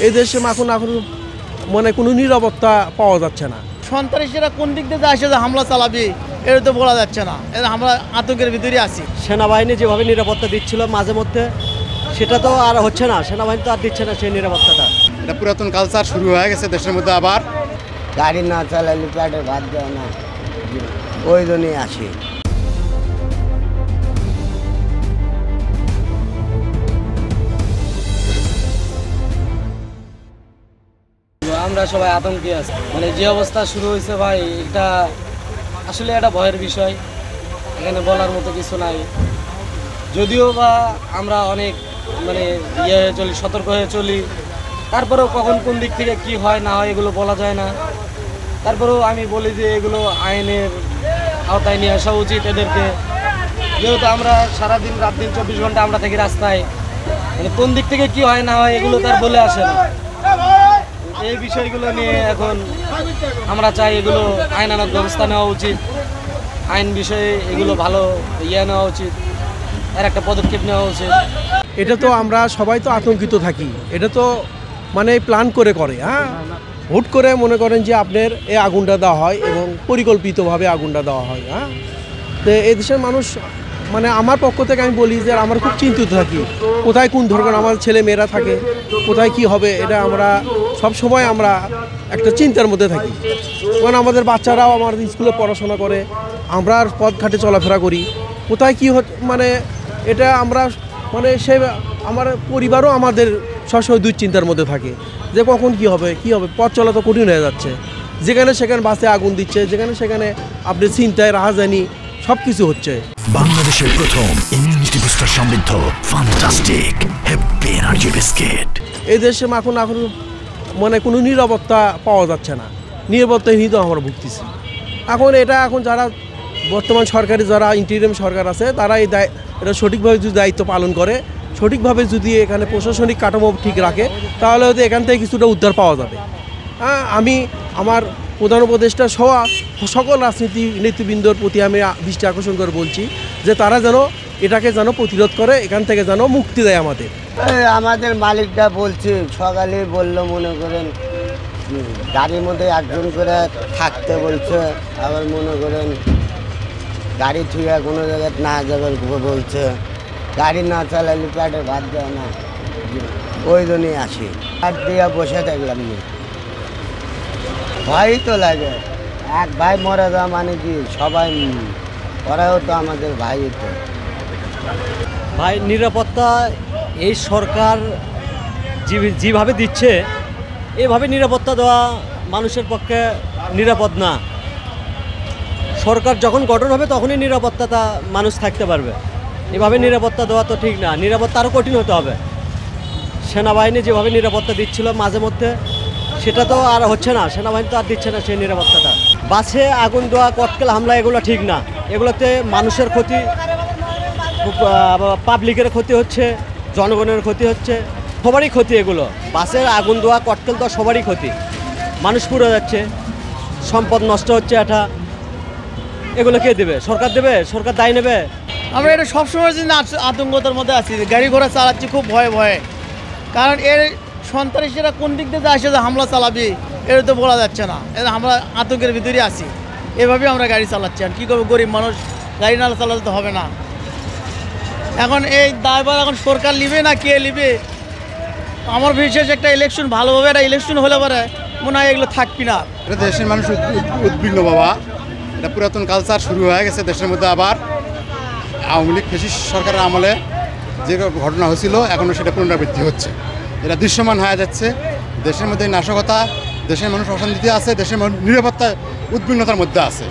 এই দেশে এখন এখন মানে কোনো নিরাপত্তা পাওয়া যাচ্ছে না। সন্ত্রাসীরা কোন দিক দিয়ে আসে যে হামলা চালাবে এটা তো বলা যাচ্ছে না, আমরা আতঙ্কের ভিতরে আছি। সেনাবাহিনী যেভাবে নিরাপত্তা দিচ্ছিল মাঝে মধ্যে, সেটা তো আর হচ্ছে না। সেনাবাহিনী তো আর দিচ্ছে না সেই নিরাপত্তাটা। এটা পুরাতন কালচার শুরু হয়ে গেছে দেশের মধ্যে। আবার গাড়ি না চালালে পেটে ভাত দেয় না, ওই জন্যই আসি। আমরা সবাই আতঙ্কে আছি, মানে যে অবস্থা শুরু হয়েছে ভাই, এটা আসলে একটা ভয়ের বিষয়। এখানে বলার মতো কিছু নাই। যদিও বা আমরা অনেক মানে চলি, সতর্ক হয়ে চলি, তারপরেও কখন কোন দিক থেকে কি হয় না হয় এগুলো বলা যায় না। তারপরেও আমি বলি যে এগুলো আইনের আওতায় নিয়ে আসা উচিত এদেরকে। যেহেতু আমরা সারাদিন রাত দিন 24 ঘন্টা আমরা থাকি রাস্তায়, মানে কোন দিক থেকে কি হয় না হয় এগুলো তার বলে আসে না। এই বিষয়গুলো নিয়ে এখন আমরা চাই এগুলো আইনানুগ ব্যবস্থা নেওয়া উচিত। আইন বিষয়ে এগুলো ভালো নেওয়া উচিত, এর একটা পদক্ষেপ নেওয়া উচিত। এটা তো আমরা সবাই তো আতঙ্কিত থাকি। এটা তো মানে প্ল্যান করে হ্যাঁ, হুট করে মনে করেন যে আপনার এই আগুনটা দেওয়া হয় এবং পরিকল্পিতভাবে আগুনটা দেওয়া হয়। হ্যাঁ, তো এই দেশের মানুষ মানে আমার পক্ষ থেকে আমি বলি যে আমরা খুব চিন্তিত থাকি, কোথায় কোন ধরনের আমার ছেলে মেয়েরা থাকে, কোথায় কি হবে, এটা আমরা সব সময় আমরা একটা চিন্তার মধ্যে থাকি। কারণ আমাদের বাচ্চারাও আমাদের স্কুলে পড়াশোনা করে, আমরা পথঘাটে চলাফেরা করি, কোথায় কী মানে এটা আমরা মানে সে আমার পরিবারও আমাদের সবসময় দুশ্চিন্তার মধ্যে থাকে যে কখন কি হবে। পথ চলা তো কঠিন হয়ে যাচ্ছে। যেখানে সেখানে বাসে আগুন দিচ্ছে, যেখানে সেখানে আপনি চিন্তায় রাহাজানি সব কিছু হচ্ছে। বাংলাদেশের প্রথম ইমিউনিটি বুস্টার সমৃদ্ধ ফ্যান্টাস্টিক হ্যাপি এনার্জি বিস্কিট। এই দেশে এখন এখন মানে কোনো নিরাপত্তা পাওয়া যাচ্ছে না, নিরাপত্তাহীনতা আমরা ভুগতেছি। এখন যারা বর্তমান সরকারি যারা ইন্টিরিয়াম সরকার আছে, তারা এটা সঠিকভাবে যদি দায়িত্ব পালন করে, সঠিকভাবে যদি এখানে প্রশাসনিক কাঠামো ঠিক রাখে, তাহলে হয়তো এখান থেকে কিছুটা উদ্ধার পাওয়া যাবে। হ্যাঁ, আমি আমার প্রধান উপদেষ্টা সহ সকল রাজনীতি নেতৃবৃন্দর প্রতি আমি দৃষ্টি আকর্ষণ করে বলছি যে তারা যেন এটাকে যেন প্রতিরোধ করে, এখান থেকে যেন মুক্তি দেয় আমাদের। আমাদের মালিকটা বলছে, সকালে বললো মনে করেন গাড়ির মধ্যে একজন করে থাকতে বলছে, আবার মনে করেন গাড়ি ছুঁয়ে কোনো জায়গায় না যাবার বলছে, গাড়ি না চালালে পেটে ভাত দেয় না, ওই জন্যই আসি। হাত দিয়ে বসে থাকলাম নি, ভয়ই তো লাগে। এক ভাই মরে যাওয়া মানে কি সবাই, ওরাও তো আমাদের ভাই। তো ভাই নিরাপত্তা এই সরকার যেভাবে দিচ্ছে, এভাবে নিরাপত্তা দেওয়া মানুষের পক্ষে নিরাপদ না। সরকার যখন গঠন হবে তখনই নিরাপত্তাটা মানুষ থাকতে পারবে। এভাবে নিরাপত্তা দেওয়া তো ঠিক না, নিরাপত্তা আরও কঠিন হতে হবে। সেনাবাহিনী যেভাবে নিরাপত্তা দিচ্ছিল মাঝে মধ্যে, সেটা তো আর হচ্ছে না। সেনাবাহিনী তো আর দিচ্ছে না সেই নিরাপত্তাটা। বাসে আগুন দেওয়া, ককটেল হামলা এগুলো ঠিক না। এগুলোতে মানুষের ক্ষতি, পাবলিকের ক্ষতি হচ্ছে, জনগণের ক্ষতি হচ্ছে, সবারই ক্ষতি। এগুলো বাসের আগুন দেওয়া, ককটেল দেওয়া সবারই ক্ষতি। মানুষ পুড়ে যাচ্ছে, সম্পদ নষ্ট হচ্ছে। এগুলো কে দেবে? সরকার দেবে? সরকার দায় নেবে? আমরা এটা সবসময় যদি আতঙ্কতার মধ্যে আছি, গাড়ি ঘোড়া চালাচ্ছি খুব ভয়ে। কারণ এর সন্ত্রাসীরা কোন দিক দিয়ে আসে যে হামলা চালাবে এটা তো বলা যাচ্ছে না, আমরা আতঙ্কের ভিতরে আছি। এভাবে আমরা গাড়ি চালাচ্ছি। আর কী করবো, গরিব মানুষ, গাড়ি না চালাতে তো হবে না। এখন এই দায়ভার এখন সরকার নিবে না কে নিবে? আমার বিশেষ একটা ইলেকশন, ভালোভাবে একটা ইলেকশন হলে পরে মনে হয় এগুলো থাকবি না। এটা দেশের মানুষ উদ্বিগ্ন বাবা। এটা পুরাতন কালচার শুরু হয়ে গেছে দেশের মধ্যে। আবার আওয়ামী লীগ ফ্যাসিস্ট সরকারের আমলে যে ঘটনা হয়েছিল, এখনও সেটা পুনরাবৃত্তি হচ্ছে। এটা দৃশ্যমান হয়ে যাচ্ছে। দেশের মধ্যে নাশকতা, দেশের মানুষ অশান্তিতে আছে, দেশের মানুষ নিরাপত্তা উদ্বিগ্নতার মধ্যে আছে।